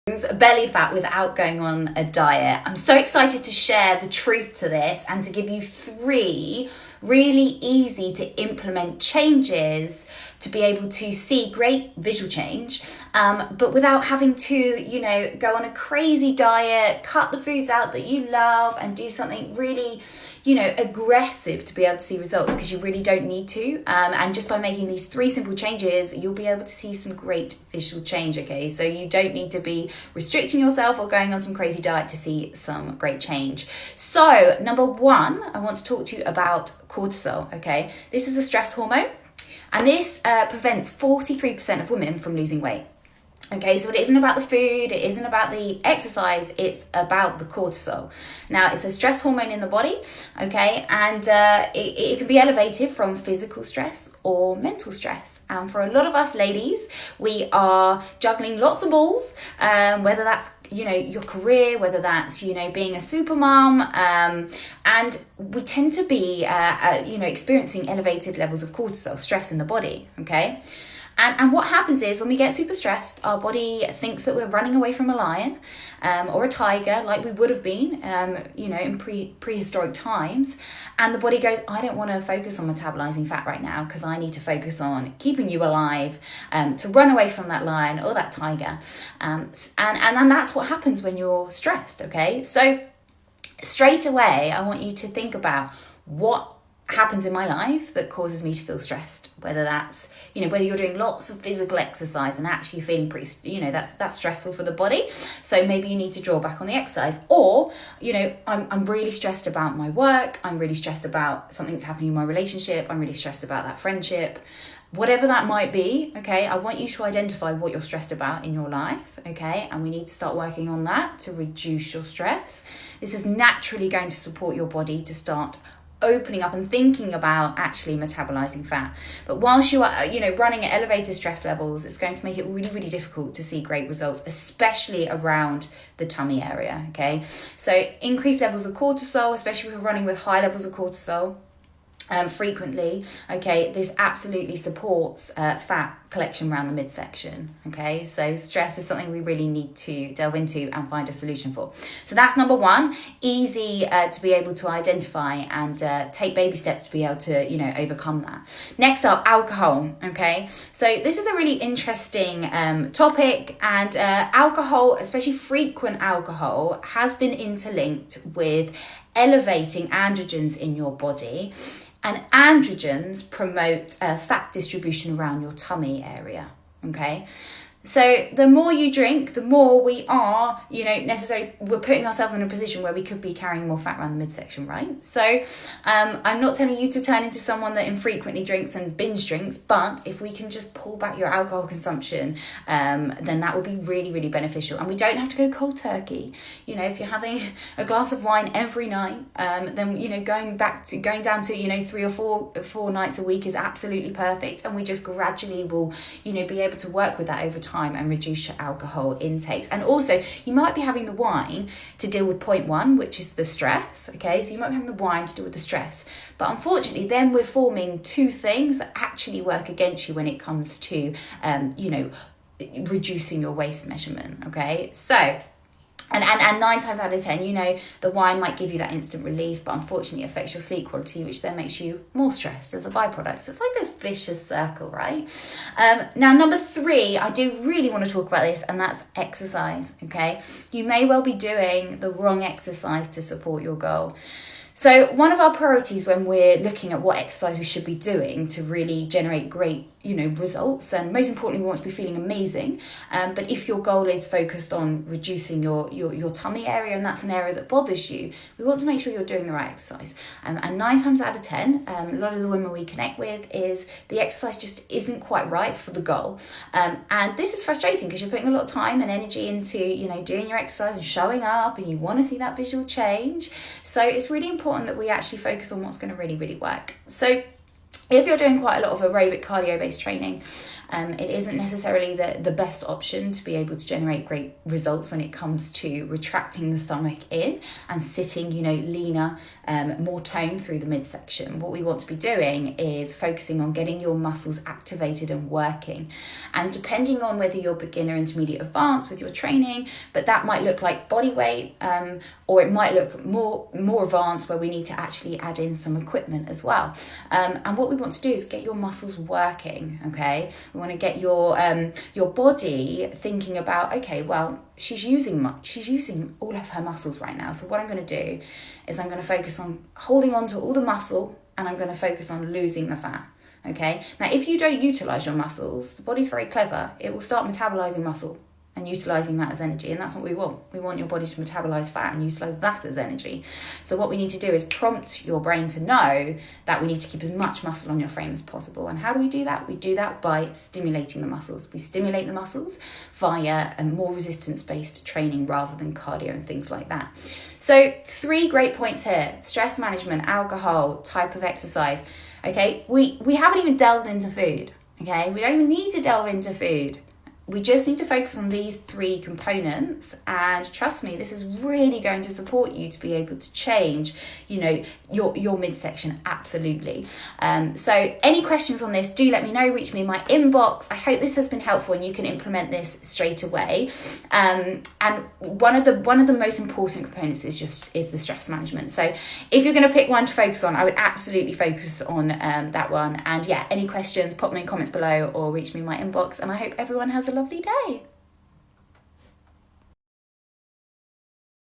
belly fat without going on a diet. I'm so excited to share the truth to this and to give you 3 really easy to implement changes to be able to see great visual change, but without having to, go on a crazy diet, cut the foods out that you love and do something really, aggressive to be able to see results, because you really don't need to. And just by making these 3 simple changes, you'll be able to see some great visual change, okay? So you don't need to be restricting yourself or going on some crazy diet to see some great change. So number 1, I want to talk to you about cortisol, okay? This is a stress hormone, and this prevents 43% of women from losing weight. Okay, so it isn't about the food, it isn't about the exercise, it's about the cortisol. Now, it's a stress hormone in the body, okay, and it can be elevated from physical stress or mental stress. And for a lot of us ladies, we are juggling lots of balls, whether that's your career, whether that's, being a super mom, and we tend to be, experiencing elevated levels of cortisol, stress in the body, okay? And what happens is when we get super stressed, our body thinks that we're running away from a lion or a tiger, like we would have been, in prehistoric times. And the body goes, I don't want to focus on metabolizing fat right now because I need to focus on keeping you alive, to run away from that lion or that tiger. And that's what happens when you're stressed, okay? So straight away, I want you to think about what happens in my life that causes me to feel stressed, whether that's whether you're doing lots of physical exercise and actually feeling pretty, that's stressful for the body, so maybe you need to draw back on the exercise, or I'm really stressed about my work, I'm really stressed about something that's happening in my relationship, I'm really stressed about that friendship, whatever that might be, okay? I want you to identify what you're stressed about in your life, okay? And we need to start working on that to reduce your stress. This is naturally going to support your body to start opening up and thinking about actually metabolizing fat. But whilst you are, running at elevated stress levels, it's going to make it really, really difficult to see great results, especially around the tummy area, okay? So increased levels of cortisol, especially if you're running with high levels of cortisol, frequently, okay, this absolutely supports fat collection around the midsection, okay? So stress is something we really need to delve into and find a solution for. So that's number 1, easy to be able to identify and take baby steps to be able to, overcome that. Next up, alcohol, okay? So this is a really interesting topic, and alcohol, especially frequent alcohol, has been interlinked with elevating androgens in your body. And androgens promote fat distribution around your tummy area, okay? So the more you drink, the more we are, we're putting ourselves in a position where we could be carrying more fat around the midsection, right? So I'm not telling you to turn into someone that infrequently drinks and binge drinks, but if we can just pull back your alcohol consumption, then that would be really, really beneficial. And we don't have to go cold turkey. If you're having a glass of wine every night, then, going down to, 3 or 4 nights a week is absolutely perfect. And we just gradually will, be able to work with that over time and reduce your alcohol intakes. And also, you might be having the wine to deal with point 1, which is the stress, okay? So you might be having the wine to deal with the stress. But unfortunately, then we're forming 2 things that actually work against you when it comes to, reducing your waist measurement, okay? So, and 9 times out of 10, the wine might give you that instant relief, but unfortunately it affects your sleep quality, which then makes you more stressed as a byproduct. So it's like this vicious circle, right? Now, number 3, I do really want to talk about this, and that's exercise, okay? You may well be doing the wrong exercise to support your goal. So one of our priorities when we're looking at what exercise we should be doing to really generate great, results, and most importantly, we want to be feeling amazing. But if your goal is focused on reducing your tummy area, and that's an area that bothers you, we want to make sure you're doing the right exercise. And 9 times out of 10, a lot of the women we connect with is the exercise just isn't quite right for the goal. And this is frustrating because you're putting a lot of time and energy into, doing your exercise and showing up, and you want to see that visual change. So it's really important that we actually focus on what's going to really, really work. So if you're doing quite a lot of aerobic cardio-based training, It isn't necessarily the best option to be able to generate great results when it comes to retracting the stomach in and sitting, leaner, more toned through the midsection. What we want to be doing is focusing on getting your muscles activated and working. And depending on whether you're beginner, intermediate, advanced with your training, but that might look like body weight, or it might look more advanced where we need to actually add in some equipment as well. And what we want to do is get your muscles working, okay? We want to get your body thinking about, okay, well, she's using all of her muscles right now. So what I'm going to do is I'm going to focus on holding on to all the muscle, and I'm going to focus on losing the fat. Okay. Now, if you don't utilize your muscles, the body's very clever. It will start metabolizing muscle and utilizing that as energy. And that's what we want. We want your body to metabolize fat and utilize that as energy. So what we need to do is prompt your brain to know that we need to keep as much muscle on your frame as possible. And how do we do that? We do that by stimulating the muscles. We stimulate the muscles via a more resistance-based training rather than cardio and things like that. So 3 great points here: stress management, alcohol, type of exercise. Okay, we haven't even delved into food. Okay, we don't even need to delve into food. We just need to focus on these 3 components, and trust me, this is really going to support you to be able to change, your midsection, absolutely. So any questions on this, do let me know, reach me in my inbox. I hope this has been helpful and you can implement this straight away. And one of the most important components is the stress management. So if you're going to pick one to focus on, I would absolutely focus on that one. And yeah, any questions, pop them in comments below or reach me in my inbox, and I hope everyone has a lovely day.